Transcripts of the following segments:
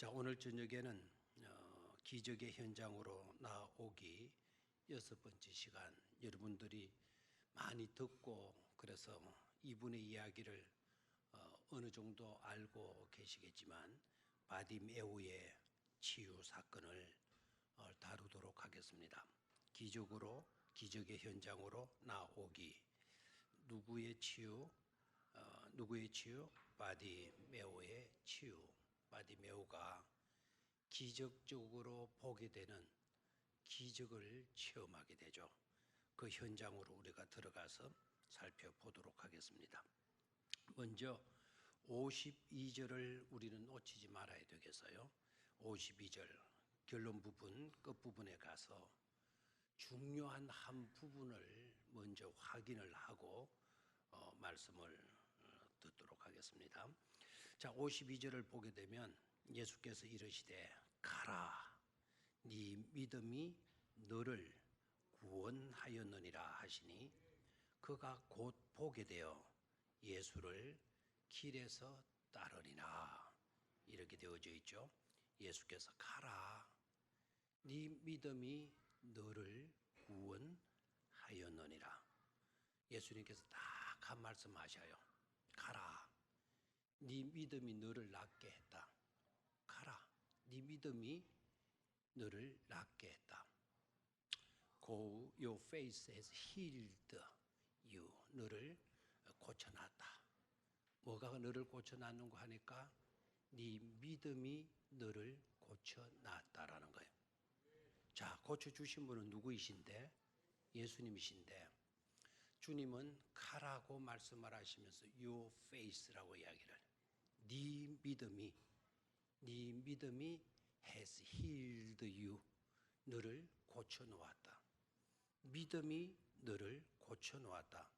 자, 오늘 저녁에는 기적의 현장으로 나오기 6번째 시간, 여러분들이 많이 듣고 그래서 이분의 이야기를 어느 정도 알고 계시겠지만 바디메오의 치유 사건을 다루도록 하겠습니다. 기적의 현장으로 나오기. 누구의 치유? 바디메오의 치유. 바디메오가 기적적으로 보게 되는 기적을 체험하게 되죠. 그 현장으로 우리가 들어가서 살펴보도록 하겠습니다. 먼저 52절을 우리는 놓치지 말아야 되겠어요. 52절 결론 부분 끝부분에 가서 중요한 한 부분을 먼저 확인을 하고 말씀을 듣도록 하겠습니다. 자, 52절을 보게 되면 예수께서 이르시되 가라, 네 믿음이 너를 구원하였느니라 하시니 그가 곧 보게 되어 예수를 길에서 따르니라. 이렇게 되어져 있죠. 예수께서 가라, 네 믿음이 너를 구원하였느니라. 예수님께서 딱 한 말씀하셔요. 가라, 네 믿음이 너를 낫게 했다. 가라, 네 믿음이 너를 낫게 했다. Go, your faith has healed you. 너를 고쳐놨다. 뭐가 너를 고쳐놨는고 하니까 네 믿음이 너를 고쳐놨다라는 거예요. 자, 고쳐주신 분은 누구이신데? 예수님이신데, 주님은 가라고 말씀을 하시면서 your faith라고 이야기를 해요. 네 믿음이 has healed you. 너를 고쳐놓았다. 믿음이 너를 고쳐놓았다.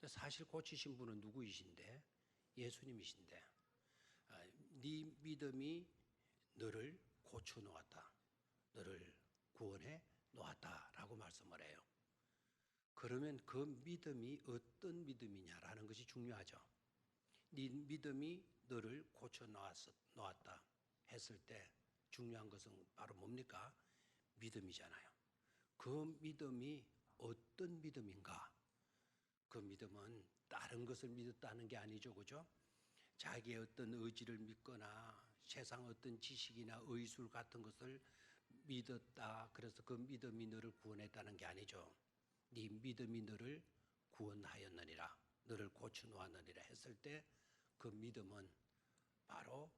사실 고치신 분은 누구이신데? 예수님이신데, 네 믿음이 너를 고쳐놓았다. 너를 구원해 놓았다라고 말씀을 해요. 그러면 그 믿음이 어떤 믿음이냐라는 것이 중요하죠. 네 믿음이 너를 고쳐 놓았다 했을 때 중요한 것은 바로 뭡니까? 믿음이잖아요. 그 믿음이 어떤 믿음인가? 그 믿음은 다른 것을 믿었다는 게 아니죠, 그죠? 자기의 어떤 의지를 믿거나 세상 어떤 지식이나 의술 같은 것을 믿었다. 그래서 그 믿음이 너를 구원했다는 게 아니죠. 네 믿음이 너를 구원하였느니라, 너를 고쳐 놓았느니라 했을 때 그 믿음은 바로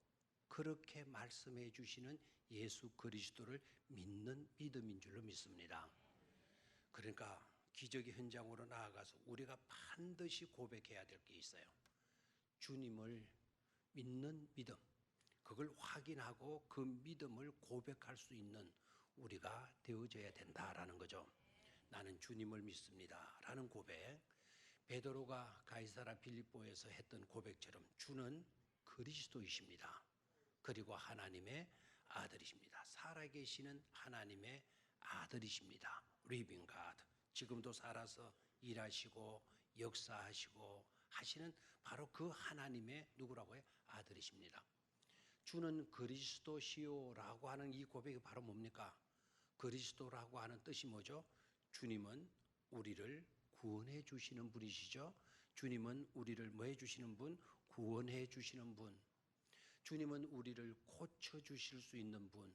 그렇게 말씀해 주시는 예수 그리스도를 믿는 믿음인 줄로 믿습니다. 그러니까 기적의 현장으로 나아가서 우리가 반드시 고백해야 될 게 있어요. 주님을 믿는 믿음, 그걸 확인하고 그 믿음을 고백할 수 있는 우리가 되어져야 된다라는 거죠. 나는 주님을 믿습니다 라는 고백, 베드로가 가이사라 빌립보에서 했던 고백처럼 주는 그리스도이십니다. 그리고 하나님의 아들이십니다. 살아계시는 하나님의 아들이십니다. Living God. 지금도 살아서 일하시고 역사하시고 하시는 바로 그 하나님의 누구라고요? 아들이십니다. 주는 그리스도시요라고 하는 이 고백이 바로 뭡니까? 그리스도라고 하는 뜻이 뭐죠? 주님은 우리를 구원해 주시는 분이시죠. 주님은 우리를 뭐 해 주시는 분? 구원해 주시는 분. 주님은 우리를 고쳐 주실 수 있는 분.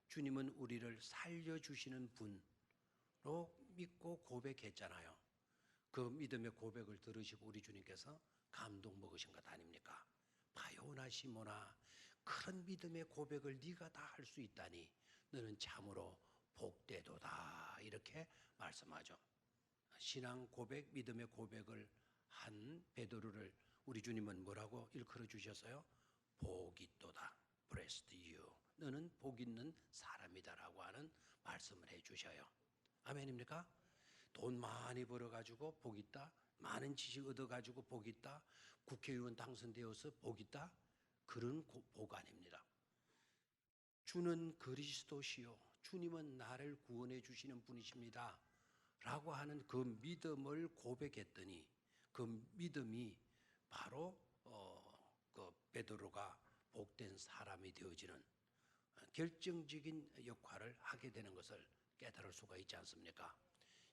주님은 우리를 살려 주시는 분으로 믿고 고백했잖아요. 그 믿음의 고백을 들으시고 우리 주님께서 감동 먹으신 것 아닙니까? 바요나 시모나, 그런 믿음의 고백을 네가 다 할 수 있다니 너는 참으로 복되도다, 이렇게 말씀하죠. 신앙 고백, 믿음의 고백을 한 베드로를 우리 주님은 뭐라고 일컬어 주셨어요? 복 있도다, blessed you. 너는 복 있는 사람이다라고 하는 말씀을 해 주셔요. 아멘입니까? 돈 많이 벌어가지고 복 있다, 많은 지식 얻어가지고 복 있다, 국회의원 당선되어서 복 있다, 그런 복 아닙니다. 주는 그리스도시요, 주님은 나를 구원해 주시는 분이십니다 라고 하는 그 믿음을 고백했더니 그 믿음이 바로 그 베드로가 복된 사람이 되어지는 결정적인 역할을 하게 되는 것을 깨달을 수가 있지 않습니까?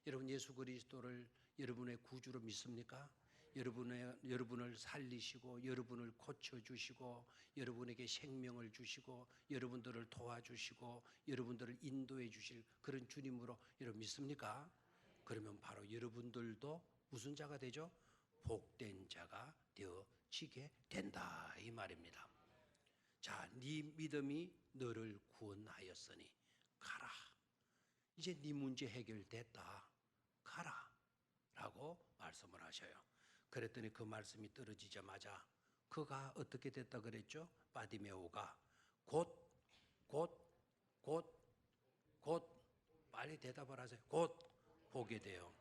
여러분 예수 그리스도를 여러분의 구주로 믿습니까? 여러분을 살리시고 여러분을 고쳐주시고 여러분에게 생명을 주시고 여러분들을 도와주시고 여러분들을 인도해 주실 그런 주님으로 여러분 믿습니까? 그러면 바로 여러분들도 무슨 자가 되죠? 복된 자가 되어지게 된다 이 말입니다. 자, 네 믿음이 너를 구원하였으니 가라. 이제 네 문제 해결됐다. 가라. 라고 말씀을 하셔요. 그랬더니 그 말씀이 떨어지자마자 그가 어떻게 됐다 그랬죠? 바디메오가 곧 빨리 대답을 하세요. 곧 보게 돼요.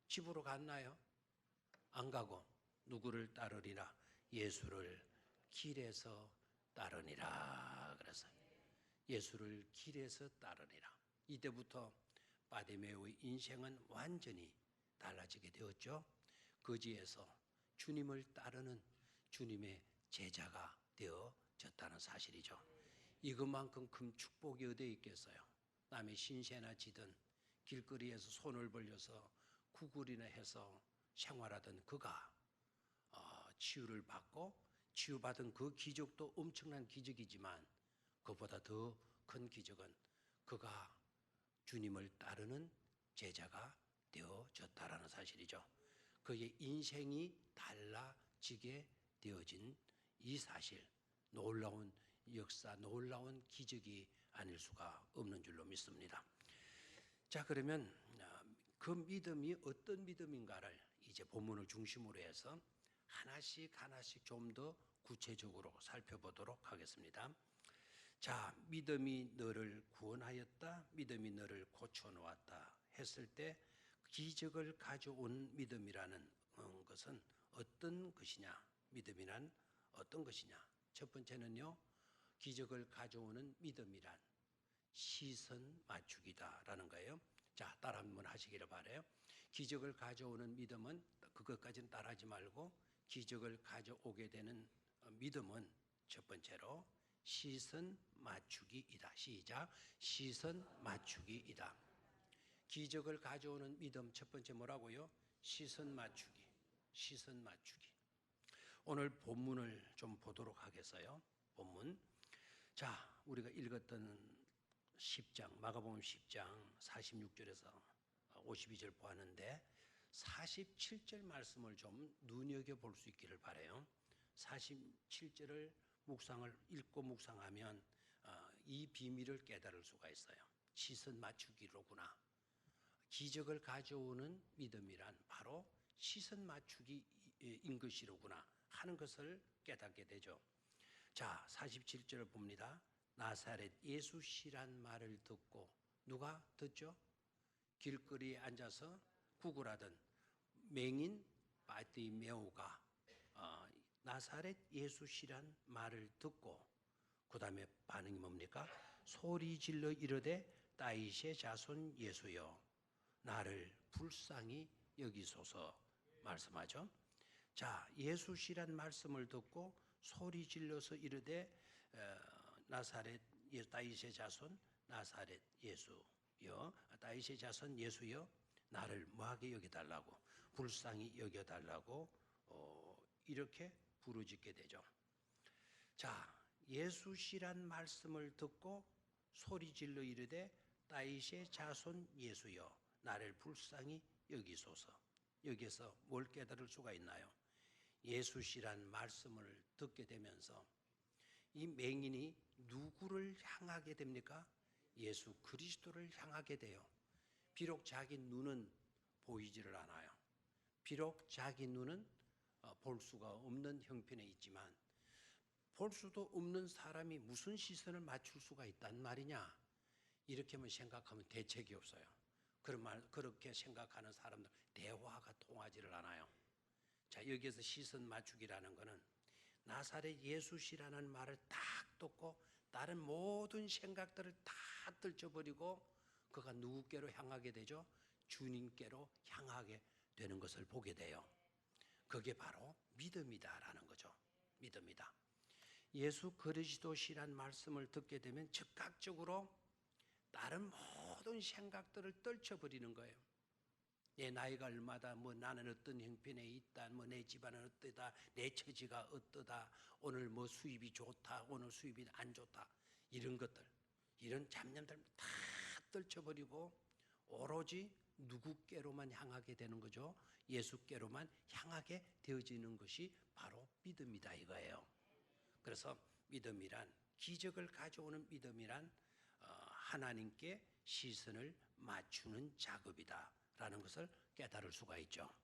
집으로 갔나요? 안 가고 누구를 따르리라? 예수를 길에서 따르니라 그랬어요. 예수를 길에서 따르니라. 이때부터 바디메오의 인생은 완전히 달라지게 되었죠. 거지에서 주님을 따르는 주님의 제자가 되어졌다는 사실이죠. 이것만큼 큰 축복이 어디에 있겠어요? 남의 신세나 지든 길거리에서 손을 벌려서 구걸이나 해서 생활하던 그가 치유를 받고 치유받은 그 기적도 엄청난 기적이지만 그보다 더 큰 기적은 그가 주님을 따르는 제자가 되어졌다라는 사실이죠. 그의 인생이 달라지게 되어진 이 사실, 놀라운 역사, 놀라운 기적이 아닐 수가 없는 줄로 믿습니다. 자, 그러면 그 믿음이 어떤 믿음인가를 이제 본문을 중심으로 해서 하나씩 좀 더 구체적으로 살펴보도록 하겠습니다. 자, 믿음이 너를 구원하였다, 믿음이 너를 고쳐놓았다 했을 때 기적을 가져온 믿음이라는 것은 어떤 것이냐? 믿음이란 어떤 것이냐? 첫 번째는요, 기적을 가져오는 믿음이란 시선 맞추기다라는 거예요. 자, 따라 한번 하시기를 바라요. 기적을 가져오는 믿음은 그것까지는 따라하지 말고 기적을 가져오게 되는 믿음은 첫 번째로 시선 맞추기이다. 시작. 시선 맞추기이다. 기적을 가져오는 믿음 첫 번째 뭐라고요? 시선 맞추기. 시선 맞추기. 오늘 본문을 좀 보도록 하겠어요. 본문. 자, 우리가 읽었던 10장, 마가복음 10장 46절에서 52절 보았는데 47절 말씀을 좀 눈여겨볼 수 있기를 바라요. 47절을 읽고 묵상하면 이 비밀을 깨달을 수가 있어요. 시선 맞추기로구나. 기적을 가져오는 믿음이란 바로 시선 맞추기인 것이로구나 하는 것을 깨닫게 되죠. 자, 47절을 봅니다. 나사렛 예수시란 말을 듣고 누가 듣죠? 길거리에 앉아서 구걸하던 맹인 바디메오가 나사렛 예수시란 말을 듣고 그 다음에 반응이 뭡니까? 소리 질러 이르되 다윗의 자손 예수여 나를 불쌍히 여기소서 말씀하죠. 자, 예수시란 말씀을 듣고 소리 질러서 이르되 나사렛 다윗의 자손 나사렛 예수여 다윗의 자손 예수여 나를 뭐하게 여겨달라고 불쌍히 여겨달라고 이렇게 부르짖게 되죠. 자, 예수시란 말씀을 듣고 소리질러 이르되 다윗의 자손 예수여 나를 불쌍히 여기소서. 여기서 뭘 깨달을 수가 있나요? 예수시란 말씀을 듣게 되면서 이 맹인이 누구를 향하게 됩니까? 예수 그리스도를 향하게 돼요. 비록 자기 눈은 보이지를 않아요. 비록 자기 눈은 볼 수가 없는 형편에 있지만 볼 수도 없는 사람이 무슨 시선을 맞출 수가 있단 말이냐? 이렇게만 생각하면 대책이 없어요. 그렇게 생각하는 사람들 대화가 통하지를 않아요. 자, 여기에서 시선 맞추기라는 것은 나사렛 예수시라는 말을 딱 듣고 다른 모든 생각들을 다 떨쳐버리고 그가 누구께로 향하게 되죠? 주님께로 향하게 되는 것을 보게 돼요. 그게 바로 믿음이다라는 거죠. 믿음이다. 예수 그리스도시란 말씀을 듣게 되면 즉각적으로 다른 모든 생각들을 떨쳐버리는 거예요. 내 나이가 얼마다, 뭐 나는 어떤 형편에 있다, 뭐 내 집안은 어떠다, 내 처지가 어떠다, 오늘 뭐 수입이 좋다, 오늘 수입이 안 좋다, 이런 것들, 이런 잡념들 다 떨쳐버리고 오로지 누구께로만 향하게 되는 거죠. 예수께로만 향하게 되어지는 것이 바로 믿음이다 이거예요. 그래서 믿음이란, 기적을 가져오는 믿음이란 하나님께 시선을 맞추는 작업이다 라는 것을 깨달을 수가 있죠.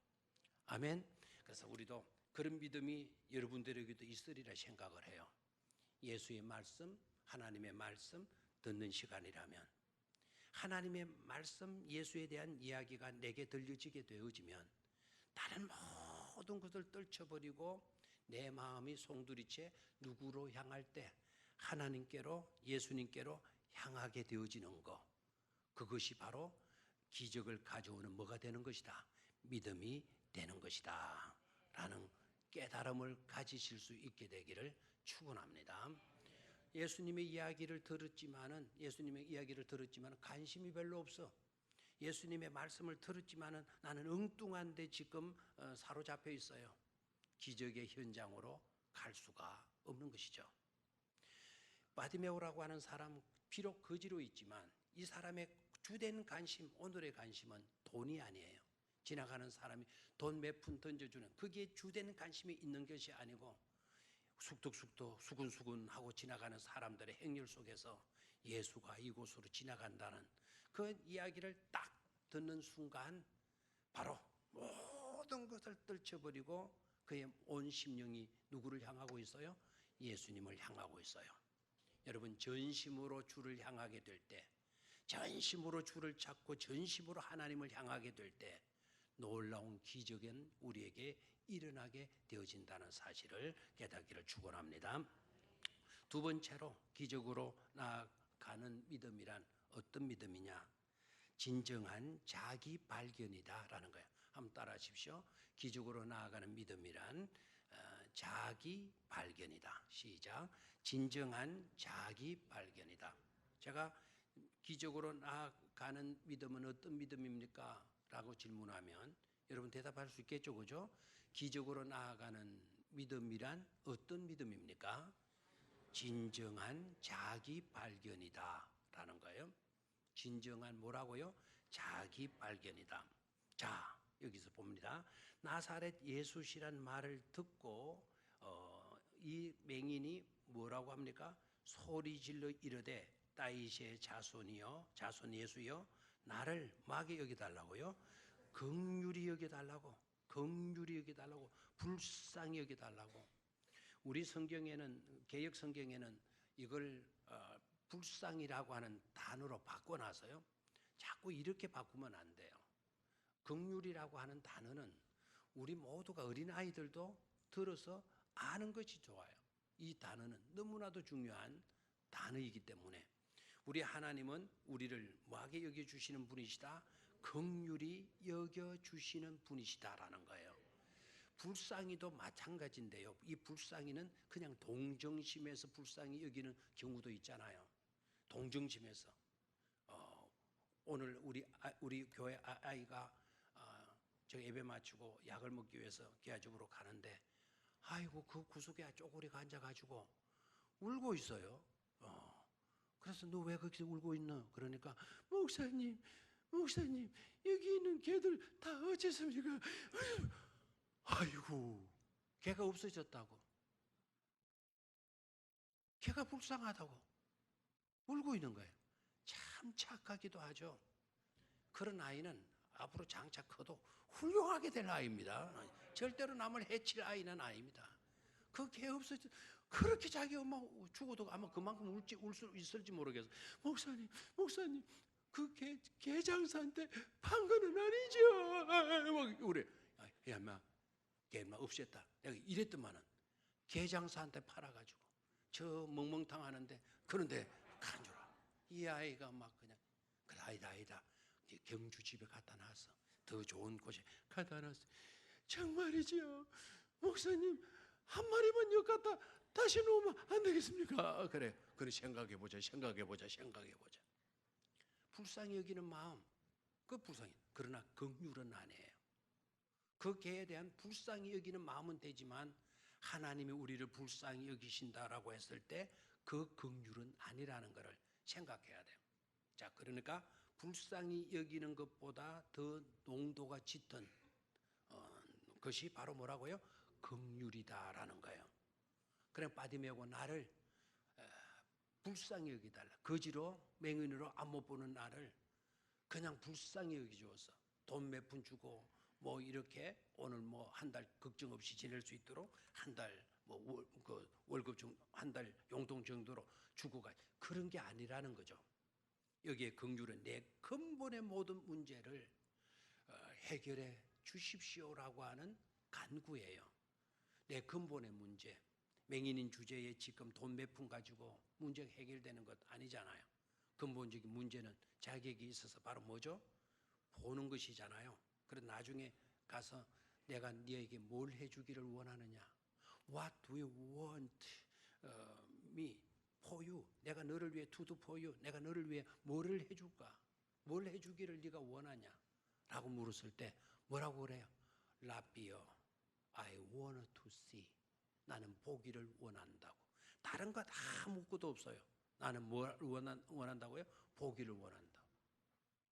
아멘. 그래서 우리도 그런 믿음이 여러분들에게도 있으리라 생각을 해요. 예수의 말씀, 하나님의 말씀 듣는 시간이라면, 하나님의 말씀, 예수에 대한 이야기가 내게 들려지게 되어지면 다른 모든 것을 떨쳐버리고 내 마음이 송두리째 누구로 향할 때 하나님께로, 예수님께로 향하게 되어지는 것, 그것이 바로 기적을 가져오는 뭐가 되는 것이다, 믿음이 되는 것이다 라는 깨달음을 가지실 수 있게 되기를 축원합니다. 예수님의 이야기를 들었지만은 관심이 별로 없어. 예수님의 말씀을 들었지만은 나는 엉뚱한데 지금 사로잡혀 있어요. 기적의 현장으로 갈 수가 없는 것이죠. 바디메오라고 하는 사람, 비록 거지로 있지만 이 사람의 주된 관심, 오늘의 관심은 돈이 아니에요. 지나가는 사람이 돈 몇 푼 던져주는, 그게 주된 관심이 있는 것이 아니고 숙덕숙덕 수근수근하고 지나가는 사람들의 행렬 속에서 예수가 이곳으로 지나간다는 그 이야기를 딱 듣는 순간 바로 모든 것을 떨쳐버리고 그의 온 심령이 누구를 향하고 있어요? 예수님을 향하고 있어요. 여러분, 전심으로 주를 향하게 될 때, 전심으로 주를 찾고 전심으로 하나님을 향하게 될 때 놀라운 기적은 우리에게 일어나게 되어진다는 사실을 깨닫기를 축원합니다. 두 번째로 기적으로 나아가는 믿음이란 어떤 믿음이냐? 진정한 자기 발견이다라는 거예요. 한번 따라하십시오. 기적으로 나아가는 믿음이란 자기 발견이다. 시작. 진정한 자기 발견이다. 제가 기적으로 나아가는 믿음은 어떤 믿음입니까? 라고 질문하면 여러분 대답할 수 있겠죠, 그죠? 기적으로 나아가는 믿음이란 어떤 믿음입니까? 진정한 자기 발견이다 라는 거예요. 진정한 뭐라고요? 자기 발견이다. 자, 여기서 봅니다. 나사렛 예수시란 말을 듣고 이 맹인이 뭐라고 합니까? 소리질러 이르되 다윗의 자손 예수여, 나를 마게 여겨달라고요? 긍휼히 여겨달라고, 긍휼히 여겨달라고, 불쌍히 여겨달라고. 우리 성경에는, 개역 성경에는 이걸 불쌍이라고 하는 단어로 바꿔놔서요, 자꾸 이렇게 바꾸면 안 돼요. 긍휼이라고 하는 단어는 우리 모두가, 어린아이들도 들어서 아는 것이 좋아요. 이 단어는 너무나도 중요한 단어이기 때문에 우리 하나님은 우리를 뭐하게 여겨주시는 분이시다? 긍휼히 여겨주시는 분이시다라는 거예요. 불쌍히도 마찬가지인데요. 이 불쌍히는 그냥 동정심에서 불쌍히 여기는 경우도 있잖아요. 동정심에서 오늘 우리 교회 아이가 저 예배 마치고 약을 먹기 위해서 기아집으로 가는데 아이고 그 구석에 쪼그리가 앉아가지고 울고 있어요. 그래서 너 왜 거기서 울고 있노? 그러니까 목사님 여기 있는 개들 다 어째습니까? 아이고 개가 없어졌다고, 개가 불쌍하다고 울고 있는 거예요. 참 착하기도 하죠. 그런 아이는 앞으로 장차 커도 훌륭하게 될 아이입니다. 절대로 남을 해칠 아이는 아닙니다. 그 개 없어져, 그렇게 자기 엄마 죽어도 아마 그만큼 울 수 있을지 모르겠어. 목사님 그 개 장사한테 판 거는 아니죠? 막 그래. 야 인마 개 인마 없앴다. 내가 이랬더만은 개 장사한테 팔아가지고 저 멍멍탕 하는데, 그런데 간 줄 알아. 이 아이가 막 그냥 그래 아니다 경주 집에 갖다 놨어. 더 좋은 곳에 갖다 놨어. 정말이지요 목사님, 한 마리만 엿 갖다 다시 놓으면 안 되겠습니까? 그래. 그래 생각해보자. 불쌍히 여기는 마음, 그 불쌍히. 그러나 긍휼은 아니에요. 그 개에 대한 불쌍히 여기는 마음은 되지만 하나님이 우리를 불쌍히 여기신다라고 했을 때 그 긍휼은 아니라는 것을 생각해야 돼요. 자, 그러니까 불쌍히 여기는 것보다 더 농도가 짙은 것이 바로 뭐라고요? 긍휼이다라는 거예요. 그래 바디메오가 나를 불쌍히 여기달라. 거지로 맹인으로 안 못 보는 나를 그냥 불쌍히 여기주었어. 돈 몇 푼 주고 뭐 이렇게 오늘 뭐 한 달 걱정 없이 지낼 수 있도록 한 달 뭐 그 월급 중 한 달 용돈 정도로 주고 가. 그런 게 아니라는 거죠. 여기에 긍휼은 내 근본의 모든 문제를 해결해 주십시오라고 하는 간구예요. 내 근본의 문제. 맹인인 주제에 지금 돈 몇 푼 가지고 문제가 해결되는 것 아니잖아요. 근본적인 문제는 자격이 있어서 바로 뭐죠? 보는 것이잖아요. 그래서 나중에 가서 내가 너에게 뭘 해주기를 원하느냐? What do you want me for you? 내가 너를 위해 to do for you. 내가 너를 위해 뭐를 해줄까? 뭘 해주기를 네가 원하냐? 라고 물었을 때 뭐라고 그래요? 라비어, I want to see. 나는 보기를 원한다고. 다른 것 아무것도 없어요. 나는 뭘 원한다고요? 보기를 원한다.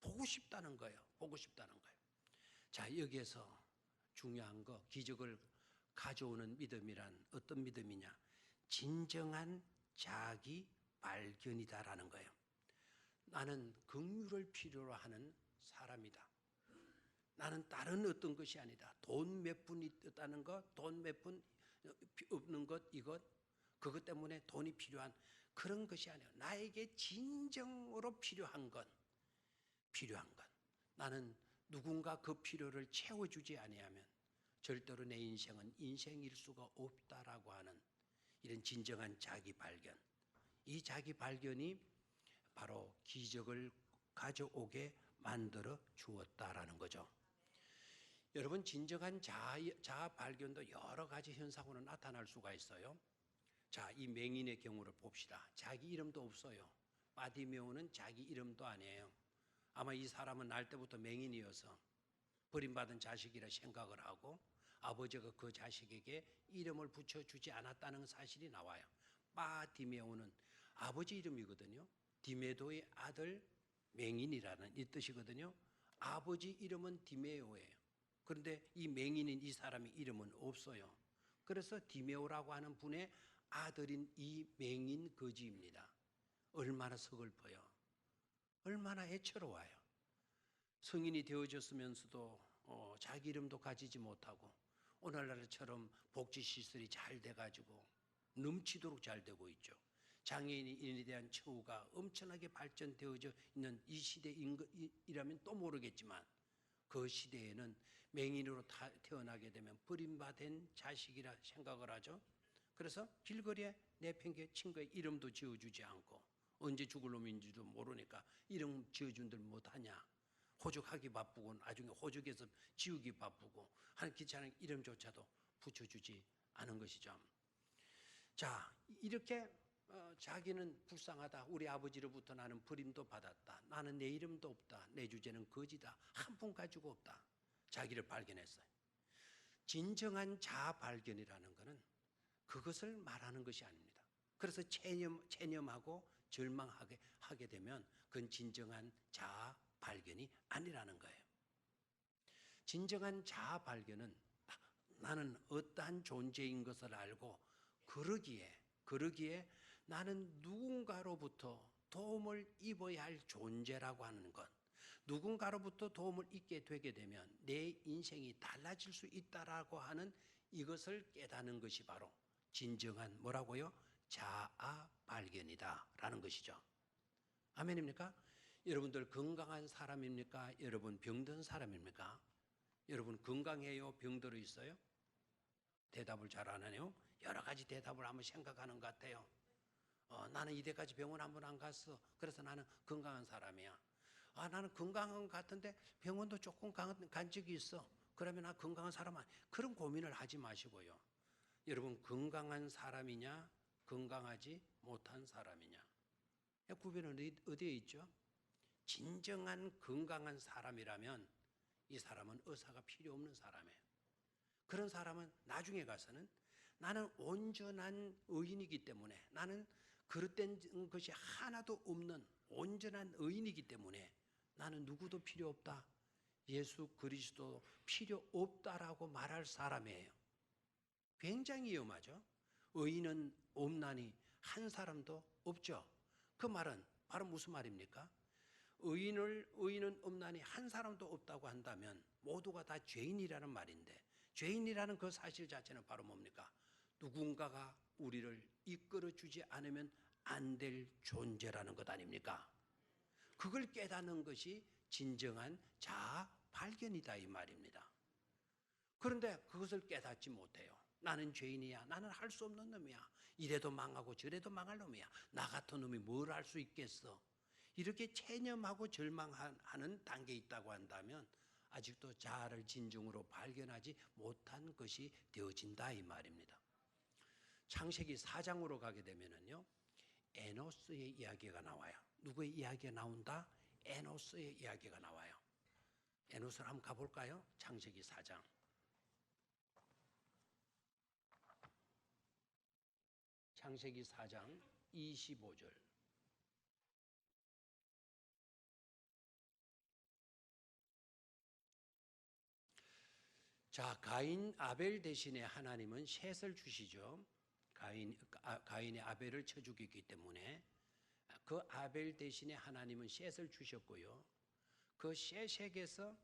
보고 싶다는 거예요. 보고 싶다는 거예요. 자, 여기에서 중요한 거, 기적을 가져오는 믿음이란 어떤 믿음이냐? 진정한 자기 발견이다라는 거예요. 나는 긍휼을 필요로 하는 사람이다. 나는 다른 어떤 것이 아니다. 돈 몇 푼 있다는 것, 돈 몇 푼 없는 것, 이것, 그것 때문에 돈이 필요한 그런 것이 아니야. 나에게 진정으로 필요한 것. 나는 누군가 그 필요를 채워주지 아니하면 절대로 내 인생은 인생일 수가 없다라고 하는 이런 진정한 자기 발견. 이 자기 발견이 바로 기적을 가져오게 만들어 주었다라는 거죠. 여러분, 진정한 자아 발견도 여러 가지 현상으로 나타날 수가 있어요. 자, 이 맹인의 경우를 봅시다. 자기 이름도 없어요. 바디메오는 자기 이름도 아니에요. 아마 이 사람은 날 때부터 맹인이어서 버림받은 자식이라 생각을 하고 아버지가 그 자식에게 이름을 붙여주지 않았다는 사실이 나와요. 바디메오는 아버지 이름이거든요. 디메도의 아들 맹인이라는 이 뜻이거든요. 아버지 이름은 디메오예요. 그런데 이 맹인인 이 사람의 이름은 없어요. 그래서 디메오라고 하는 분의 아들인 이 맹인 거지입니다. 얼마나 서글퍼요. 얼마나 애처로워요. 성인이 되어졌으면서도 자기 이름도 가지지 못하고 오늘날처럼 복지시설이 잘 돼가지고 넘치도록 잘 되고 있죠. 장애인에 대한 처우가 엄청나게 발전되어져 있는 이 시대이라면 또 모르겠지만 그 시대에는 맹인으로 태어나게 되면 버림받은 자식이라 생각을 하죠. 그래서 길거리에 내팽개 친구의 이름도 지어주지 않고 언제 죽을 놈인지도 모르니까 이름 지어준들 못하냐. 호적하기 바쁘고 나중에 호적에서 지우기 바쁘고 하는 귀찮은 이름조차도 붙여주지 않은 것이죠. 자, 이렇게 자기는 불쌍하다. 우리 아버지로부터 나는 버림도 받았다. 나는 내 이름도 없다. 내 주제는 거지다. 한 푼 가지고 없다. 자기를 발견했어요. 진정한 자아 발견이라는 것은 그것을 말하는 것이 아닙니다. 그래서 체념하고 절망하게 하게 되면 그건 진정한 자아 발견이 아니라는 거예요. 진정한 자아 발견은 나는 어떠한 존재인 것을 알고 그러기에 나는 누군가로부터 도움을 입어야 할 존재라고 하는 것, 누군가로부터 도움을 입게 되게 되면 내 인생이 달라질 수 있다라고 하는 이것을 깨닫는 것이 바로 진정한 뭐라고요? 자아 발견이다라는 것이죠. 아멘입니까? 여러분들 건강한 사람입니까? 여러분 병든 사람입니까? 여러분 건강해요? 병들어 있어요? 대답을 잘 안 하네요. 여러 가지 대답을 한번 생각하는 것 같아요. 나는 이때까지 병원 한 번 안 갔어. 그래서 나는 건강한 사람이야. 나는 건강한 것 같은데 병원도 조금 간 적이 있어. 그러면 나 건강한 사람 아니야. 그런 고민을 하지 마시고요. 여러분 건강한 사람이냐 건강하지 못한 사람이냐 구별은 어디에 있죠? 진정한 건강한 사람이라면 이 사람은 의사가 필요 없는 사람이에요. 그런 사람은 나중에 가서는 나는 온전한 의인이기 때문에 나는 그릇된 것이 하나도 없는 온전한 의인이기 때문에 나는 누구도 필요 없다. 예수 그리스도 필요 없다라고 말할 사람이에요. 굉장히 위험하죠. 의인은 없나니 한 사람도 없죠. 그 말은 바로 무슨 말입니까? 의인은 없나니 한 사람도 없다고 한다면 모두가 다 죄인이라는 말인데 죄인이라는 그 사실 자체는 바로 뭡니까? 누군가가 우리를 이끌어 주지 않으면 안 될 존재라는 것 아닙니까? 그걸 깨닫는 것이 진정한 자아 발견이다 이 말입니다. 그런데 그것을 깨닫지 못해요. 나는 죄인이야. 나는 할 수 없는 놈이야. 이래도 망하고 저래도 망할 놈이야. 나 같은 놈이 뭘 할 수 있겠어. 이렇게 체념하고 절망하는 단계에 있다고 한다면 아직도 자아를 진정으로 발견하지 못한 것이 되어진다 이 말입니다. 창세기 4장으로 가게 되면은요. 에노스의 이야기가 나와요. 누구의 이야기가 나온다? 에노스의 이야기가 나와요. 에노스를 한번 가볼까요? 창세기 4장. 창세기 4장 25절. 자, 가인 아벨 대신에 하나님은 셋을 주시죠. 가인이 아벨을 쳐 죽였기 때문에 그 아벨 대신에 하나님은 셋을 주셨고요. 그 셋에게서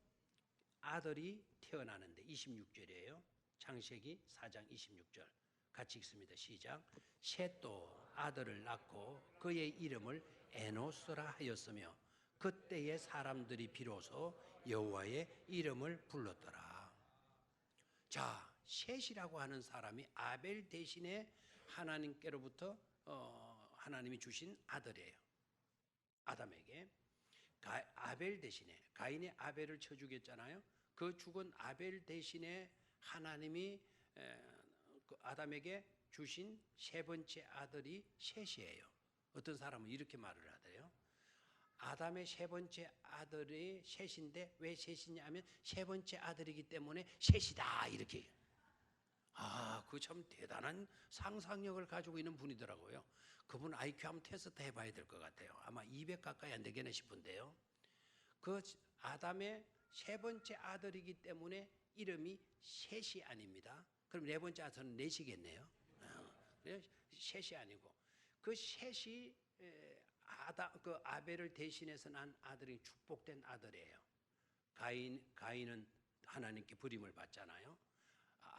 아들이 태어나는데 26절이에요. 창세기 4장 26절. 같이 읽습니다. 시작. 셋도 아들을 낳고 그의 이름을 에노스라 하였으며 그때의 사람들이 비로소 여호와의 이름을 불렀더라. 자, 셋이라고 하는 사람이 아벨 대신에 하나님께로부터 하나님이 주신 아들이에요. 아담에게 아벨 대신에 가인의 아벨을 쳐 죽였잖아요. 그 죽은 아벨 대신에 하나님이 아담에게 주신 세 번째 아들이 셋이에요. 어떤 사람은 이렇게 말을 하대요. 아담의 세 번째 아들이 셋인데 왜 셋이냐 하면 세 번째 아들이기 때문에 셋이다 이렇게. 그 참 대단한 상상력을 가지고 있는 분이더라고요. 그분 IQ 한번 테스트 해봐야 될 것 같아요. 아마 200 가까이 안 되겠나 싶은데요. 그 아담의 세 번째 아들이기 때문에 이름이 셋이 아닙니다. 그럼 네 번째 아들은 넷이겠네요. 셋이 아니고 그 셋이 그 아벨을 대신해서 난 아들이 축복된 아들이에요. 가인은 하나님께 버림을 받잖아요.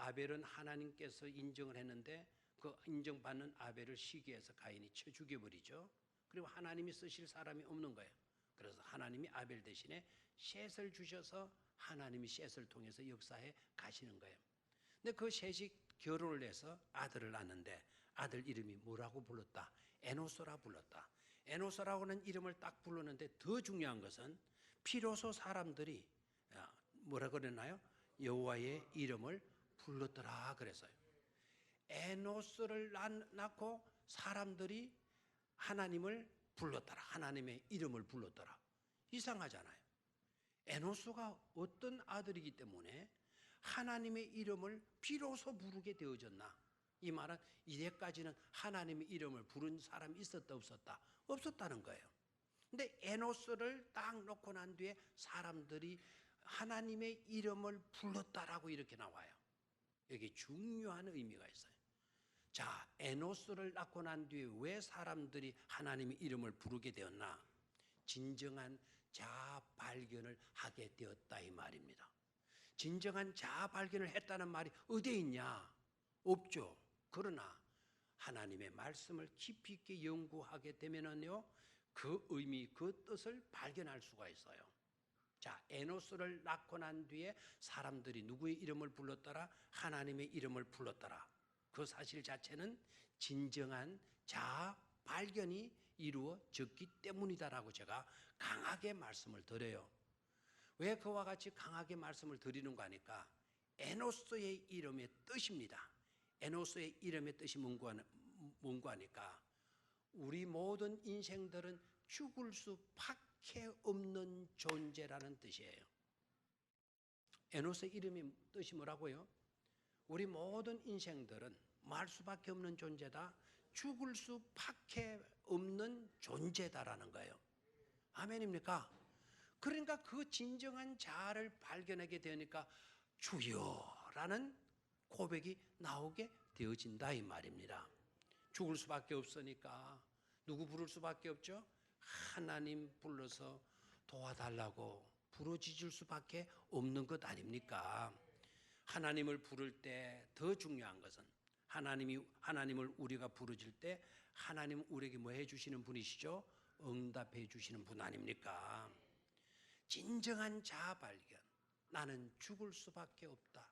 아벨은 하나님께서 인정을 했는데 그 인정받는 아벨을 시기해서 가인이 쳐 죽여버리죠. 그리고 하나님이 쓰실 사람이 없는 거예요. 그래서 하나님이 아벨 대신에 셋을 주셔서 하나님이 셋을 통해서 역사해 가시는 거예요. 근데 그 셋이 결혼을 해서 아들을 낳는데 아들 이름이 뭐라고 불렀다? 에노스라 불렀다. 에노스라고는 이름을 딱 부르는데 더 중요한 것은 비로소 사람들이 뭐라 그랬나요? 여호와의 이름을 불렀더라 그랬어요. 에노스를 낳고 사람들이 하나님을 불렀더라. 하나님의 이름을 불렀더라. 이상하잖아요. 에노스가 어떤 아들이기 때문에 하나님의 이름을 비로소 부르게 되어졌나? 이 말은 이때까지는 하나님의 이름을 부른 사람이 있었다 없었다? 없었다는 거예요. 근데 에노스를 딱 놓고 난 뒤에 사람들이 하나님의 이름을 불렀다라고 이렇게 나와요. 여기 중요한 의미가 있어요. 자, 에노스를 낳고 난 뒤에 왜 사람들이 하나님의 이름을 부르게 되었나? 진정한 자아 발견을 하게 되었다 이 말입니다. 진정한 자아 발견을 했다는 말이 어디에 있냐? 없죠. 그러나 하나님의 말씀을 깊이 있게 연구하게 되면은요, 그 의미, 그 뜻을 발견할 수가 있어요. 자, 에노스를 낳고 난 뒤에 사람들이 누구의 이름을 불렀더라? 하나님의 이름을 불렀더라. 그 사실 자체는 진정한 자아 발견이 이루어졌기 때문이다라고 제가 강하게 말씀을 드려요. 왜 그와 같이 강하게 말씀을 드리는 거 아니까? 에노스의 이름의 뜻입니다. 에노스의 이름의 뜻이 뭔고 하니까 우리 모든 인생들은 죽을 수밖에 없는 존재라는 뜻이에요. 에노스의 이름이 뜻이 뭐라고요? 우리 모든 인생들은 말 수밖에 없는 존재다. 죽을 수밖에 없는 존재다라는 거예요. 아멘입니까? 그러니까 그 진정한 자아를 발견하게 되니까 주여라는 고백이 나오게 되어진다 이 말입니다. 죽을 수밖에 없으니까 누구 부를 수밖에 없죠? 하나님 불러서 도와달라고 부르짖을 수밖에 없는 것 아닙니까? 하나님을 부를 때 더 중요한 것은 하나님을 우리가 부르질 때 하나님 우리에게 뭐 해주시는 분이시죠? 응답해 주시는 분 아닙니까? 진정한 자아 발견. 나는 죽을 수밖에 없다.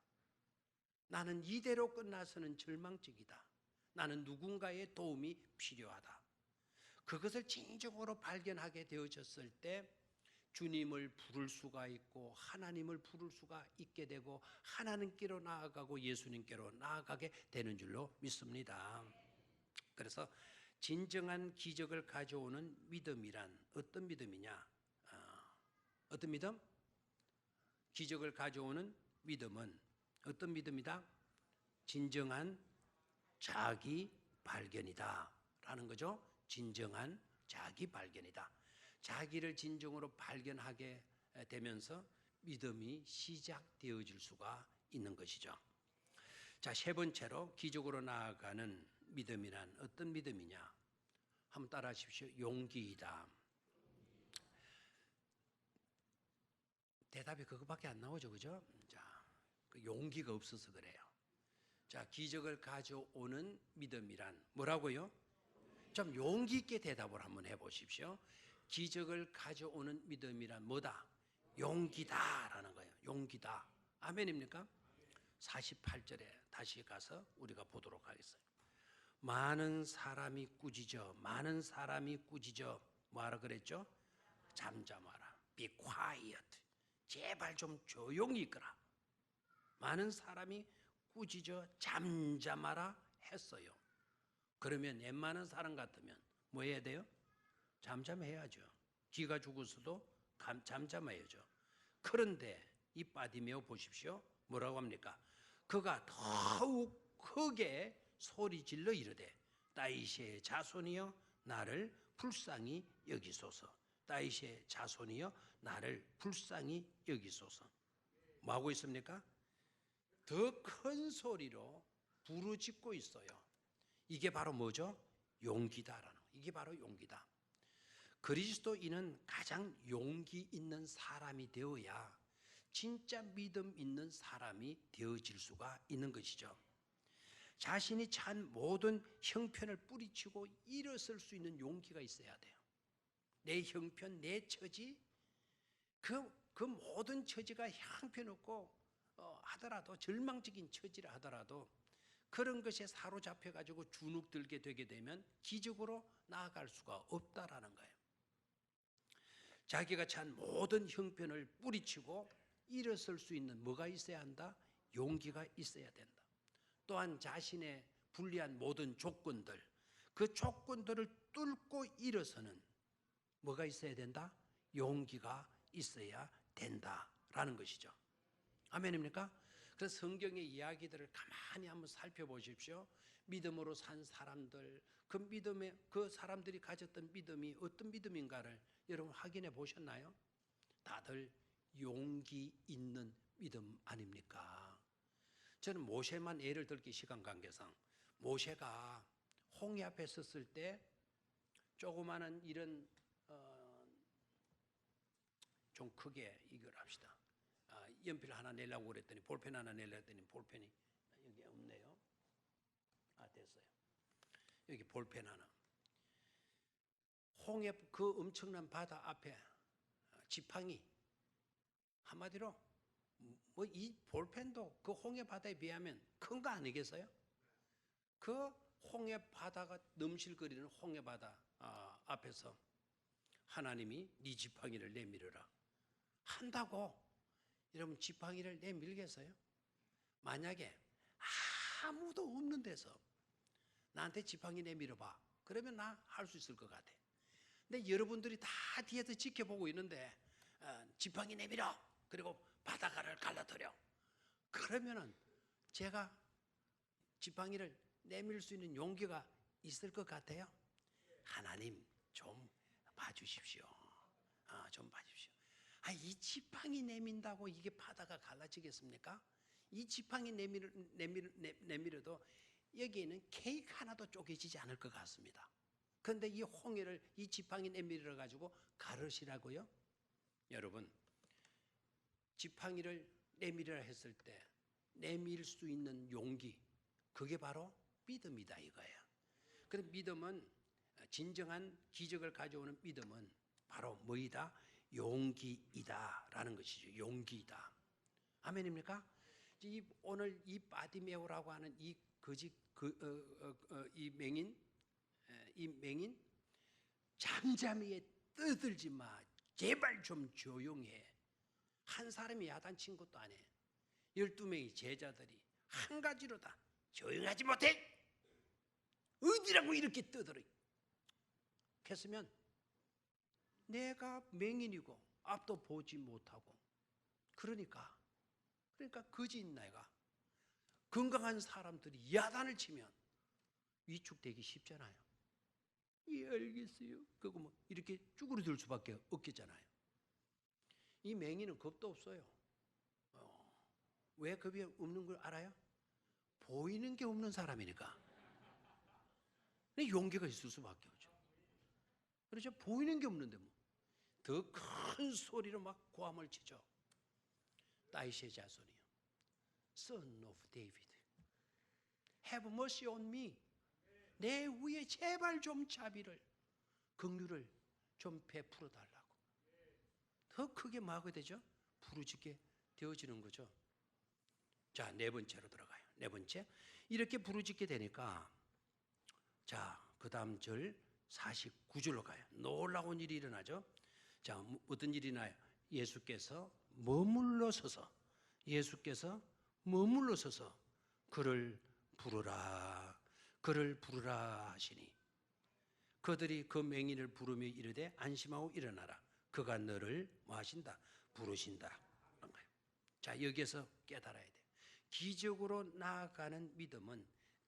나는 이대로 끝나서는 절망적이다. 나는 누군가의 도움이 필요하다. 그것을 진정으로 발견하게 되어졌을 때 주님을 부를 수가 있고 하나님을 부를 수가 있게 되고 하나님께로 나아가고 예수님께로 나아가게 되는 줄로 믿습니다. 그래서 진정한 기적을 가져오는 믿음이란 어떤 믿음이냐? 어떤 믿음? 기적을 가져오는 믿음은 어떤 믿음이다? 진정한 자기 발견이다 라는 거죠. 진정한 자기 발견이다. 자기를 진정으로 발견하게 되면서 믿음이 시작되어질 수가 있는 것이죠. 자, 세 번째로 기적으로 나아가는 믿음이란 어떤 믿음이냐? 한번 따라 하십시오. 용기이다. 대답이 그거밖에 안 나오죠, 그죠? 자, 그 용기가 없어서 그래요. 자, 기적을 가져오는 믿음이란 뭐라고요? 좀 용기 있게 대답을 한번 해보십시오. 기적을 가져오는 믿음이란 뭐다? 용기다라는 거예요. 용기다. 아멘입니까? 48절에 다시 가서 우리가 보도록 하겠습니다. 많은 사람이 꾸짖어 뭐하라 그랬죠? 잠잠하라. Be quiet. 제발 좀 조용히 있거라. 많은 사람이 꾸짖어 잠잠하라 했어요. 그러면 웬만한 사람 같으면 뭐 해야 돼요? 잠잠해야죠. 기가 죽었어도 잠잠해야죠. 그런데 이 바디메오 보십시오. 뭐라고 합니까? 그가 더욱 크게 소리질러 이르되 다윗의 자손이여 나를 불쌍히 여기소서. 다윗의 자손이여 나를 불쌍히 여기소서. 뭐하고 있습니까? 더 큰 소리로 부르짖고 있어요. 이게 바로 뭐죠? 용기다라는 거. 이게 바로 용기다. 그리스도인은 가장 용기 있는 사람이 되어야 진짜 믿음 있는 사람이 되어질 수가 있는 것이죠. 자신이 처한 모든 형편을 뿌리치고 일어설 수 있는 용기가 있어야 돼요. 내 형편, 내 처지, 그 모든 처지가 형편없고 하더라도 절망적인 처지라 하더라도 그런 것에 사로잡혀 가지고 주눅들게 되게 되면 기적으로 나아갈 수가 없다라는 거예요. 자기가 처한 모든 형편을 뿌리치고 일어설 수 있는 뭐가 있어야 한다? 용기가 있어야 된다. 또한 자신의 불리한 모든 조건들, 그 조건들을 뚫고 일어서는 뭐가 있어야 된다? 용기가 있어야 된다라는 것이죠. 아멘입니까? 그래서 성경의 이야기들을 가만히 한번 살펴보십시오. 믿음으로 산 사람들, 그 사람들이 가졌던 믿음이 어떤 믿음인가를 여러분 확인해 보셨나요? 다들 용기 있는 믿음 아닙니까? 저는 모세만 예를 들기 시간 관계상 모세가 홍해 앞에 섰을 때 조그마한 이런 좀 크게 이걸 합시다. 연필 하나 내려고 그랬더니 볼펜 하나 내려고 했더니 볼펜이 여기 없네요. 됐어요. 여기 볼펜 하나. 홍해 그 엄청난 바다 앞에 지팡이 한마디로 뭐 이 볼펜도 그 홍해 바다에 비하면 큰 거 아니겠어요? 그 홍해 바다가 넘실거리는 홍해 바다 앞에서 하나님이 네 지팡이를 내밀어라 한다고 여러분 지팡이를 내밀겠어요? 만약에 아무도 없는 데서 나한테 지팡이 내밀어봐. 그러면 나 할 수 있을 것 같아. 근데 여러분들이 다 뒤에서 지켜보고 있는데 지팡이 내밀어. 그리고 바다가를 갈라뜨려. 그러면은 제가 지팡이를 내밀 수 있는 용기가 있을 것 같아요? 하나님 좀 봐주십시오. 좀 봐주십시오. 이 지팡이 내민다고 이게 바다가 갈라지겠습니까? 이 지팡이 내밀어도 여기에는 케이크 하나도 쪼개지지 않을 것 같습니다. 그런데 이 홍해를 이 지팡이 내밀어 가지고 가르시라고요? 여러분, 지팡이를 내밀으라 했을 때 내밀 수 있는 용기, 그게 바로 믿음이다 이거예요. 그럼 믿음은, 진정한 기적을 가져오는 믿음은 바로 뭐이다? 용기이다라는 것이죠. 용기이다. 아멘입니까? 오늘 이 바디메오라고 하는 이 맹인 잠잠히 떠들지 마. 제발 좀 조용해. 한 사람이 야단친 것도 아니에요. 12명의 제자들이 한 가지로 다 조용하지 못해. 어디라고 이렇게 떠들어. 했으면 내가 맹인이고 앞도 보지 못하고 그러니까 거짓 내가 건강한 사람들이 야단을 치면 위축되기 쉽잖아요. 예, 알겠어요. 그거 뭐 이렇게 쭈그러들 수밖에 없겠잖아요. 이 맹인은 겁도 없어요. 왜 겁이 없는 걸 알아요? 보이는 게 없는 사람이니까. 용기가 있을 수밖에 없죠. 그렇죠? 보이는 게 없는데 뭐. 더 큰 소리로 막 고함을 치죠. 다윗의 자손이요. Son of David, have mercy on me. 내 위에 제발 좀 자비를, 긍휼을 좀 베풀어 달라고. 더 크게 뭐하게 되죠? 부르짖게 되어지는 거죠. 자, 네 번째로 들어가요. 네 번째, 이렇게 부르짖게 되니까, 자, 그 다음 절 49절로 가요. 놀라운 일이 일어나죠. 자, 어떤 일이 나요? 예수께서 머물러 서서 그를 부르라 하시니, 그들이 그 맹인을 부르며 이르되 안심하고 일어나라. 그가 너를 뭐 하신다? 부르신다. 그런 거예요. 자, 여기에서 깨달아야 돼요. 기적으로 나아가는 믿음은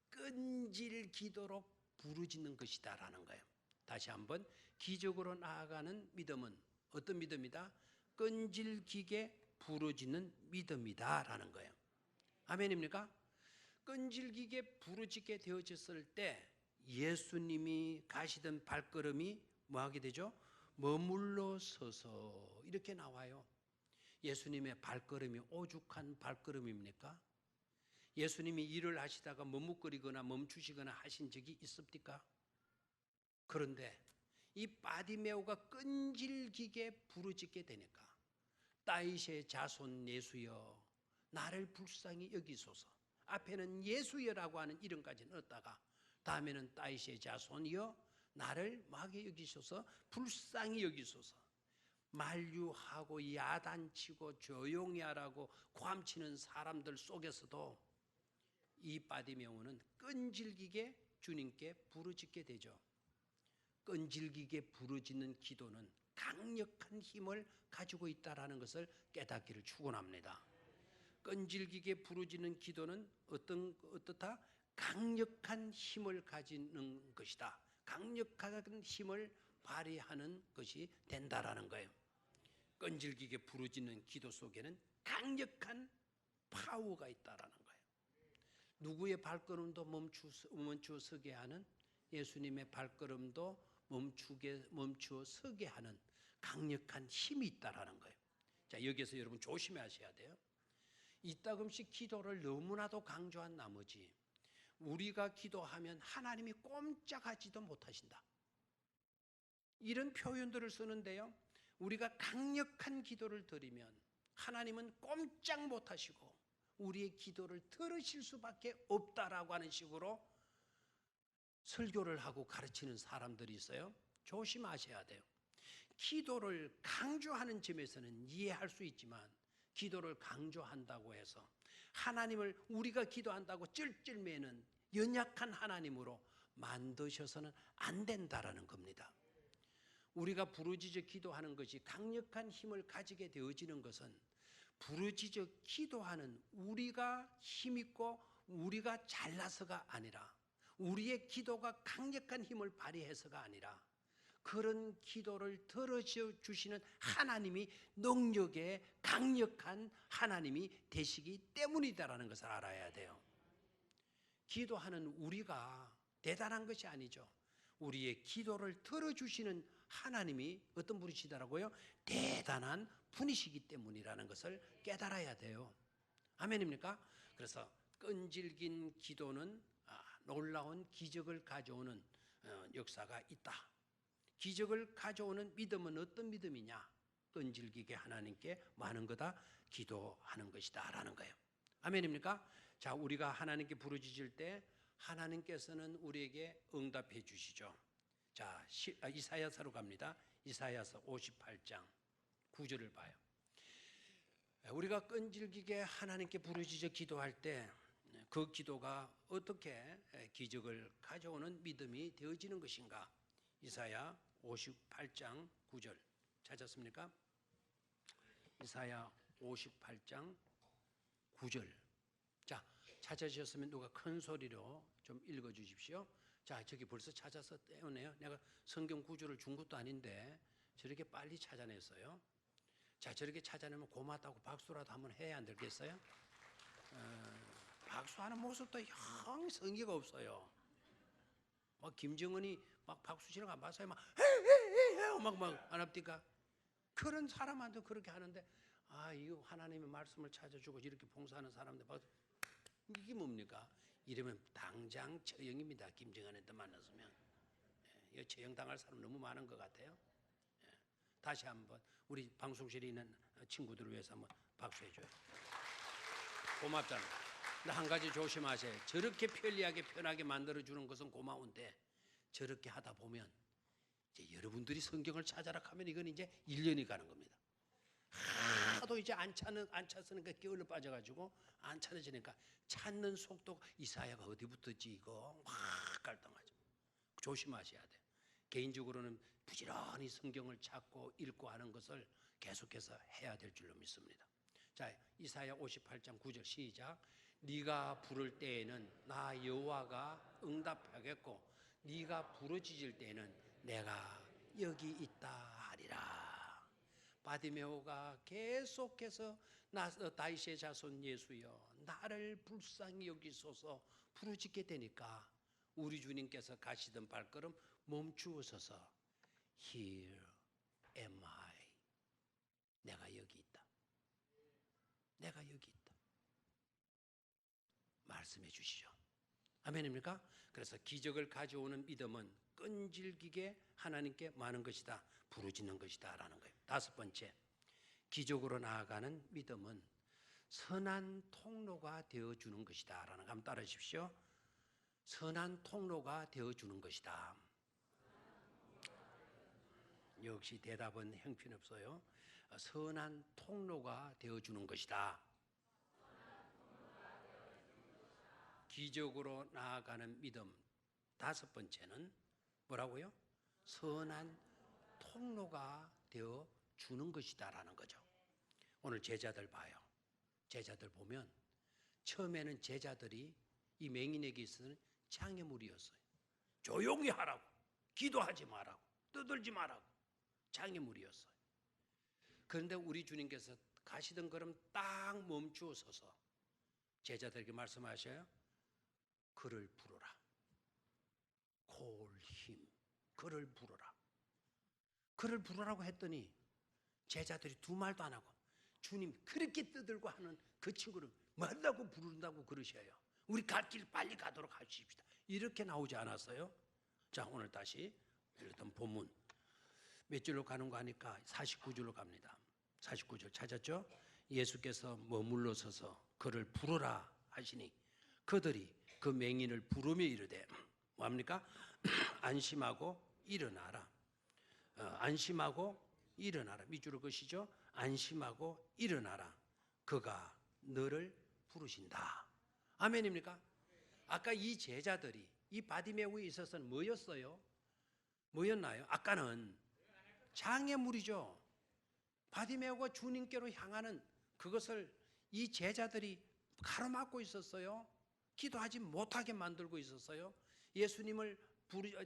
끈질 기도로 부르짖는 것이다라는 거예요. 다시 한번, 기적으로 나아가는 믿음은 어떤 믿음이다? 끈질기게 부르짖는 믿음이다라는 거예요. 아멘입니까? 끈질기게 부르짖게 되어졌을 때 예수님이 가시던 발걸음이 뭐하게 되죠? 머물러 서서 이렇게 나와요. 예수님의 발걸음이 오죽한 발걸음입니까? 예수님이 일을 하시다가 머뭇거리거나 멈추시거나 하신 적이 있습니까? 그런데 이 바디메오가 끈질기게 부르짖게 되니까, 다윗의 자손 예수여 나를 불쌍히 여기소서. 앞에는 예수여라고 하는 이름까지 넣었다가 다음에는 다윗의 자손이여 나를 마게 여기소서, 불쌍히 여기소서. 만류하고 야단치고 조용히 하라고 고함치는 사람들 속에서도 이 바디메오는 끈질기게 주님께 부르짖게 되죠. 끈질기게 부르짖는 기도는 강력한 힘을 가지고 있다는 것을 깨닫기를 축원합니다. 끈질기게 부르짖는 기도는 어떻다? 강력한 힘을 가지는 것이다. 강력한 힘을 발휘하는 것이 된다라는 거예요. 끈질기게 부르짖는 기도 속에는 강력한 파워가 있다라는 거예요. 누구의 발걸음도 멈추어 서게 하는, 예수님의 발걸음도 멈추어 서게 하는 강력한 힘이 있다라는 거예요. 자, 여기서 여러분 조심하셔야 돼요. 이따금씩 기도를 너무나도 강조한 나머지 우리가 기도하면 하나님이 꼼짝하지도 못하신다, 이런 표현들을 쓰는데요. 우리가 강력한 기도를 드리면 하나님은 꼼짝 못하시고 우리의 기도를 들으실 수밖에 없다라고 하는 식으로 설교를 하고 가르치는 사람들이 있어요. 조심하셔야 돼요. 기도를 강조하는 점에서는 이해할 수 있지만 기도를 강조한다고 해서 하나님을 우리가 기도한다고 찔찔매는 연약한 하나님으로 만드셔서는 안 된다라는 겁니다. 우리가 부르짖어 기도하는 것이 강력한 힘을 가지게 되어지는 것은 부르짖어 기도하는 우리가 힘있고 우리가 잘나서가 아니라 우리의 기도가 강력한 힘을 발휘해서가 아니라 그런 기도를 들어주시는 하나님이 능력의 강력한 하나님이 되시기 때문이다라는 것을 알아야 돼요. 기도하는 우리가 대단한 것이 아니죠. 우리의 기도를 들어주시는 하나님이 어떤 분이시더라고요? 대단한 분이시기 때문이라는 것을 깨달아야 돼요. 아멘입니까? 그래서 끈질긴 기도는 놀라운 기적을 가져오는 역사가 있다. 기적을 가져오는 믿음은 어떤 믿음이냐? 끈질기게 하나님께 많은 거다 기도하는 것이다 라는 거예요. 아멘입니까? 자, 우리가 하나님께 부르짖을 때 하나님께서는 우리에게 응답해 주시죠. 자, 이사야서로 갑니다. 이사야서 58장 9절을 봐요. 우리가 끈질기게 하나님께 부르짖어 기도할 때 그 기도가 어떻게 기적을 가져오는 믿음이 되어지는 것인가? 이사야 58장 9절 찾았습니까? 이사야 58장 9절. 자, 찾아주셨으면 누가 큰 소리로 좀 읽어주십시오. 자, 저기 벌써 찾아서 떼어내요. 내가 성경 구조를 준 것도 아닌데 저렇게 빨리 찾아냈어요. 자, 저렇게 찾아내면 고맙다고 박수라도 한번 해야 안 되겠어요? 박수하는 모습도 영 성의가 없어요. 막 김정은이 막 박수 치는 거 안 봤어요? 막 안 합니까? 그런 사람한테 그렇게 하는데 이거 하나님의 말씀을 찾아주고 이렇게 봉사하는 사람들 이게 뭡니까? 이러면 당장 처형입니다. 김정은한테 만났으면. 이 처형 당할 사람 너무 많은 것 같아요. 다시 한번 우리 방송실에 있는 친구들을 위해서 한번 박수해 줘요. 고맙잖아요. 근데 한 가지 조심하세요. 저렇게 편리하게 편하게 만들어주는 것은 고마운데 저렇게 하다 보면 이제 여러분들이 성경을 찾아라 하면 이건 이제 1년이 가는 겁니다. 하도 이제 안 찾으니까 게을러 빠져가지고 안 찾아지니까 찾는 속도가 이사야가 어디부터지 이거 확 갈등하죠. 조심하셔야 돼요. 개인적으로는 부지런히 성경을 찾고 읽고 하는 것을 계속해서 해야 될 줄로 믿습니다. 자, 이사야 58장 9절 시작. 네가 부를 때에는 나 여호와가 응답하겠고 네가 부르짖을 때에는 내가 여기 있다 하리라. 바디메오가 계속해서 다윗의 자손 예수여 나를 불쌍히 여기소서 부르짖게 되니까 우리 주님께서 가시던 발걸음 멈추어서서 Here am I. 내가 여기 있다. 내가 여기 있다. 말씀해 주시죠. 아멘입니까? 그래서 기적을 가져오는 믿음은 끈질기게 하나님께 많은 것이다. 부르짖는 것이다 라는 거예요. 다섯 번째, 기적으로 나아가는 믿음은 선한 통로가 되어주는 것이다 라는 거 한번 따라 하십시오. 선한 통로가 되어주는 것이다. 역시 대답은 형편없어요. 선한 통로가 되어주는 것이다. 기적으로 나아가는 믿음 다섯 번째는 뭐라고요? 선한 통로가 되어주는 것이다 라는 거죠. 오늘 제자들 봐요. 제자들 보면 처음에는 제자들이 이 맹인에게 있어서는 장애물이었어요. 조용히 하라고, 기도하지 말라고, 떠들지 말라고 장애물이었어요. 그런데 우리 주님께서 가시던 걸음 딱 멈추어 서서 제자들에게 말씀하셔요. 그를 부르라. Call him. 그를 부르라. 그를 부르라고 했더니 제자들이 두 말도 안 하고 주님 그렇게 떠들고 하는 그 친구를 뭐라고 부른다고 그러셔요. 우리 갈 길 빨리 가도록 하십시다. 이렇게 나오지 않았어요? 자, 오늘 다시 읽었던 본문 몇 줄로 가는 거 하니까 49줄로 갑니다. 49줄 찾았죠? 예수께서 머물러 서서 그를 부르라 하시니 그들이 그 맹인을 부르며 이르되 뭐합니까? 안심하고 일어나라. 안심하고 일어나라. 밑줄을 그시죠? 안심하고 일어나라. 그가 너를 부르신다. 아멘입니까? 아까 이 제자들이 이 바디메오에 있어서는 뭐였어요? 뭐였나요? 아까는 장애물이죠. 바디메오가 주님께로 향하는 그것을 이 제자들이 가로막고 있었어요. 기도하지 못하게 만들고 있었어요. 예수님을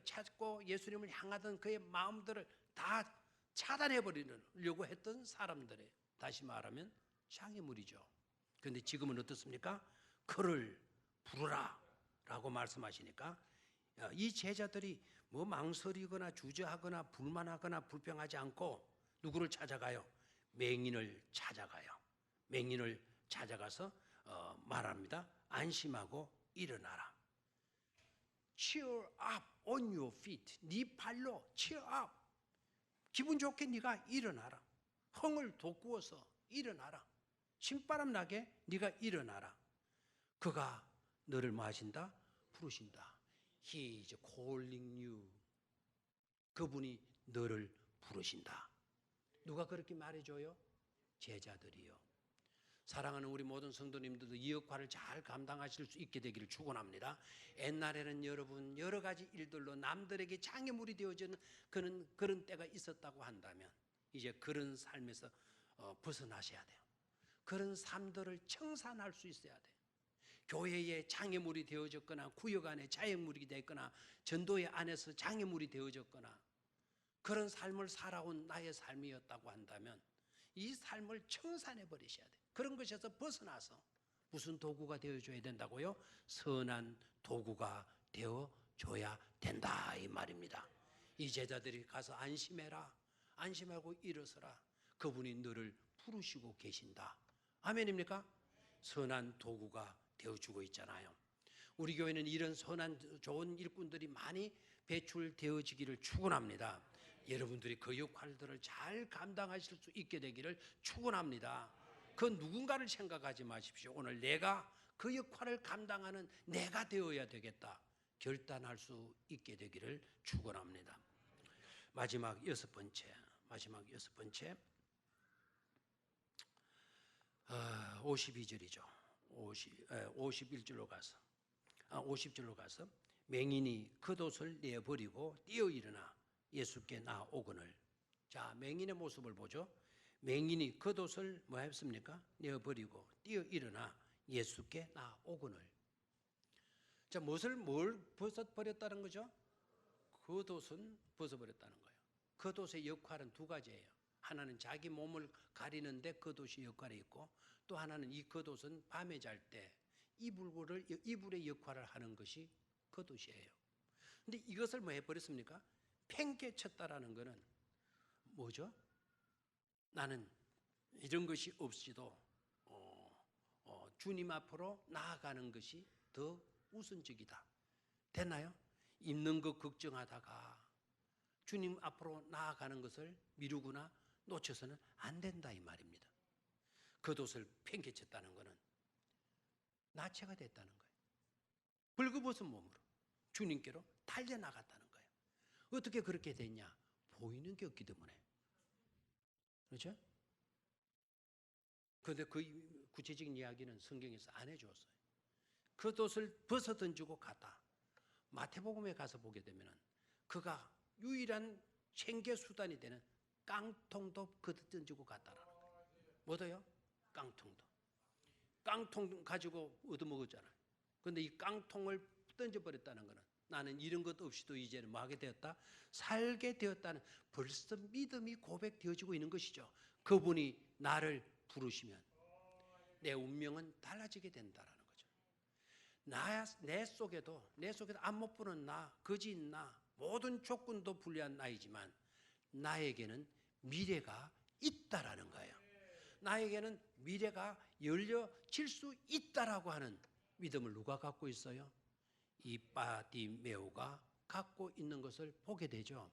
찾고 예수님을 향하던 그의 마음들을 다 차단해 버리려고 했던 사람들의, 다시 말하면 장애물이죠. 그런데 지금은 어떻습니까? 그를 부르라 라고 말씀하시니까 이 제자들이 뭐 망설이거나 주저하거나 불만하거나 불평하지 않고 누구를 찾아가요? 맹인을 찾아가요. 맹인을 찾아가서 말합니다. 안심하고 일어나라. Cheer up on your feet. 네 발로 cheer up. 기분 좋게 네가 일어나라. 흥을 돋구어서 일어나라. 신바람 나게 네가 일어나라. 그가 너를 뭐 하신다? 부르신다. He is calling you. 그분이 너를 부르신다. 누가 그렇게 말해줘요? 제자들이요. 사랑하는 우리 모든 성도님들도 이 역할을 잘 감당하실 수 있게 되기를 축원합니다. 옛날에는 여러분 여러 가지 일들로 남들에게 장애물이 되어지는 그런 때가 있었다고 한다면 이제 그런 삶에서 벗어나셔야 돼요. 그런 삶들을 청산할 수 있어야 돼요. 교회에 장애물이 되어졌거나 구역 안에 장애물이 되거나 전도회 안에서 장애물이 되어졌거나 그런 삶을 살아온 나의 삶이었다고 한다면 이 삶을 청산해 버리셔야 돼요. 그런 것에서 벗어나서 무슨 도구가 되어줘야 된다고요? 선한 도구가 되어줘야 된다 이 말입니다. 이 제자들이 가서 안심해라. 안심하고 일어서라. 그분이 너를 부르시고 계신다. 아멘입니까? 선한 도구가 되어주고 있잖아요. 우리 교회는 이런 선한 좋은 일꾼들이 많이 배출되어지기를 축원합니다. 여러분들이 그 역할들을 잘 감당하실 수 있게 되기를 축원합니다. 그 누군가를 생각하지 마십시오. 오늘 내가 그 역할을 감당하는 내가 되어야 되겠다. 결단할 수 있게 되기를 축원합니다. 마지막 여섯 번째 52절이죠. 51절로 가서 50절로 가서 맹인이 겉옷을 내버리고 뛰어 일어나 예수께 나오거늘. 자, 맹인의 모습을 보죠. 맹인이 겉옷을 뭐 했습니까? 내버리고 뛰어 일어나 예수께 나오거늘. 자, 뭘 벗어버렸다는 거죠? 겉옷은 벗어버렸다는 거예요. 겉옷의 역할은 두 가지예요. 하나는 자기 몸을 가리는데 겉옷이 역할이 있고 또 하나는 이 겉옷은 밤에 잘 때 이불의 역할을 하는 것이 겉옷이에요. 근데 이것을 뭐 해버렸습니까? 팽개쳤다라는 것은 뭐죠? 나는 이런 것이 없이도 주님 앞으로 나아가는 것이 더 우선적이다. 됐나요? 입는 것 걱정하다가 주님 앞으로 나아가는 것을 미루거나 놓쳐서는 안 된다 이 말입니다. 겉옷을 팽개쳤다는 것은 나체가 됐다는 거예요. 벌거벗은 몸으로 주님께로 달려나갔다는 거예요. 어떻게 그렇게 됐냐? 보이는 게 없기 때문에. 그렇죠? 그런데 그 구체적인 이야기는 성경에서 안 해주었어요. 겉옷을 벗어 던지고 갔다. 마태복음에 가서 보게 되면 그가 유일한 생계 수단이 되는 깡통도 걷어 던지고 갔다라는 거예요. 뭐더요? 깡통도. 깡통 가지고 얻어먹었잖아요. 그런데 이 깡통을 던져버렸다는 것은 나는 이런 것 없이도 이제는 뭐 하게 되었다? 살게 되었다는 벌써 믿음이 고백되어지고 있는 것이죠. 그분이 나를 부르시면 내 운명은 달라지게 된다라는 거죠. 내 속에도 안 못 부는 나, 거지인 나, 모든 조건도 불리한 나이지만 나에게는 미래가 있다라는 거예요. 나에게는 미래가 열려질 수 있다라고 하는 믿음을 누가 갖고 있어요? 이 바디메오가 갖고 있는 것을 보게 되죠.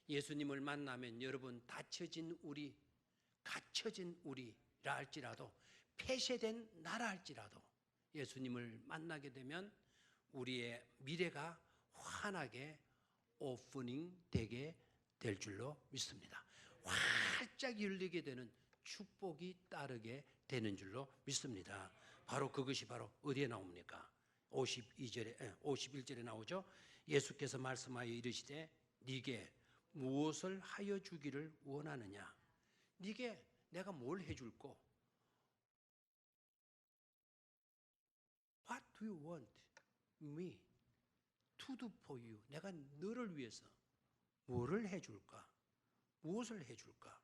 예수님을 만나면 여러분 갇혀진 우리라 할지라도 폐쇄된 나라 할지라도 예수님을 만나게 되면 우리의 미래가 환하게 오프닝 되게 될 줄로 믿습니다. 활짝 열리게 되는 축복이 따르게 되는 줄로 믿습니다. 바로 그것이 바로 어디에 나옵니까? 51절에 나오죠. 예수께서 말씀하여 이르시되 네게 무엇을 하여 주기를 원하느냐? 네게 내가 뭘 해줄꼬? What do you want me to do for you? 내가 너를 위해서 뭐를 해줄까? 무엇을 해줄까?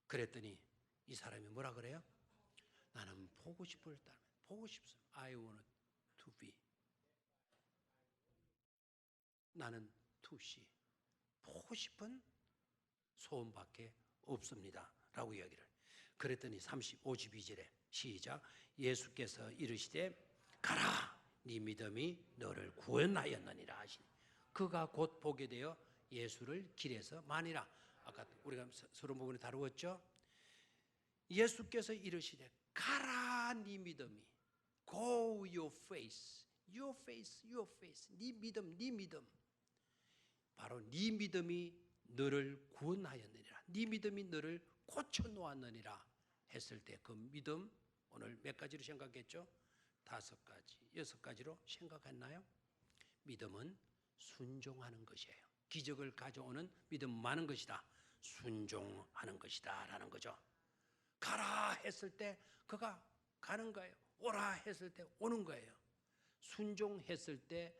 그랬더니 이 사람이 뭐라 그래요? 나는 보고 싶을 때 보고 싶어. I want to be. 나는 to see. 보고 싶은 소원밖에 없습니다. 라고 이야기를. 그랬더니 52절에 시작. 예수께서 이르시되 가라, 네 믿음이 너를 구원하였느니라 하시니 그가 곧 보게 되어 예수를 길에서 만이라. 아까 우리가 서론 부분에 다루었죠. 예수께서 이르시되 가라, 네 믿음이. Go your face, your face, your face. 네 믿음, 네 믿음. 바로 네 믿음이 너를 구원하였느니라. 네 믿음이 너를 고쳐 놓았느니라 했을 때 그 믿음 오늘 몇 가지로 생각했죠? 5가지, 6가지로 생각했나요? 믿음은 순종하는 것이에요. 기적을 가져오는 믿음 많은 것이다. 순종하는 것이다 라는 거죠. 가라 했을 때 그가 가는 거예요. 오라 했을 때 오는 거예요. 순종했을 때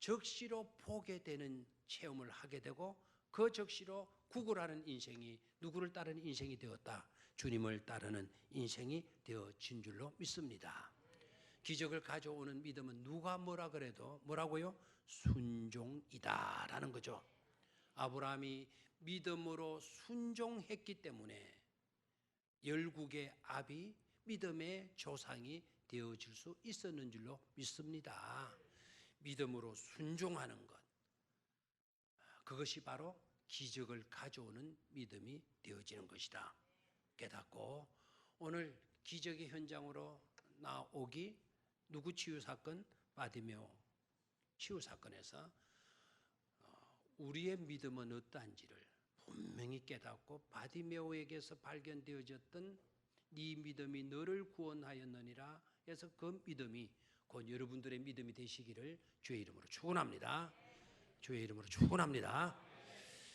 적시로 보게 되는 체험을 하게 되고 그 적시로 구걸하는 인생이 누구를 따르는 인생이 되었다. 주님을 따르는 인생이 되어진 줄로 믿습니다. 기적을 가져오는 믿음은 누가 뭐라 그래도 뭐라고요? 순종이다라는 거죠. 아브라함이 믿음으로 순종했기 때문에 열국의 아비 믿음의 조상이 되어질 수 있었는 줄로 믿습니다. 믿음으로 순종하는 것, 그것이 바로 기적을 가져오는 믿음이 되어지는 것이다 깨닫고 오늘 기적의 현장으로 나오기 누구 치유 사건? 바디메오 치유 사건에서 우리의 믿음은 어떠한지를 분명히 깨닫고 바디메오에게서 발견되어졌던 네 믿음이 너를 구원하였느니라 해서 그 믿음이 곧 여러분들의 믿음이 되시기를 주의 이름으로 축원합니다. 주의 이름으로 축원합니다.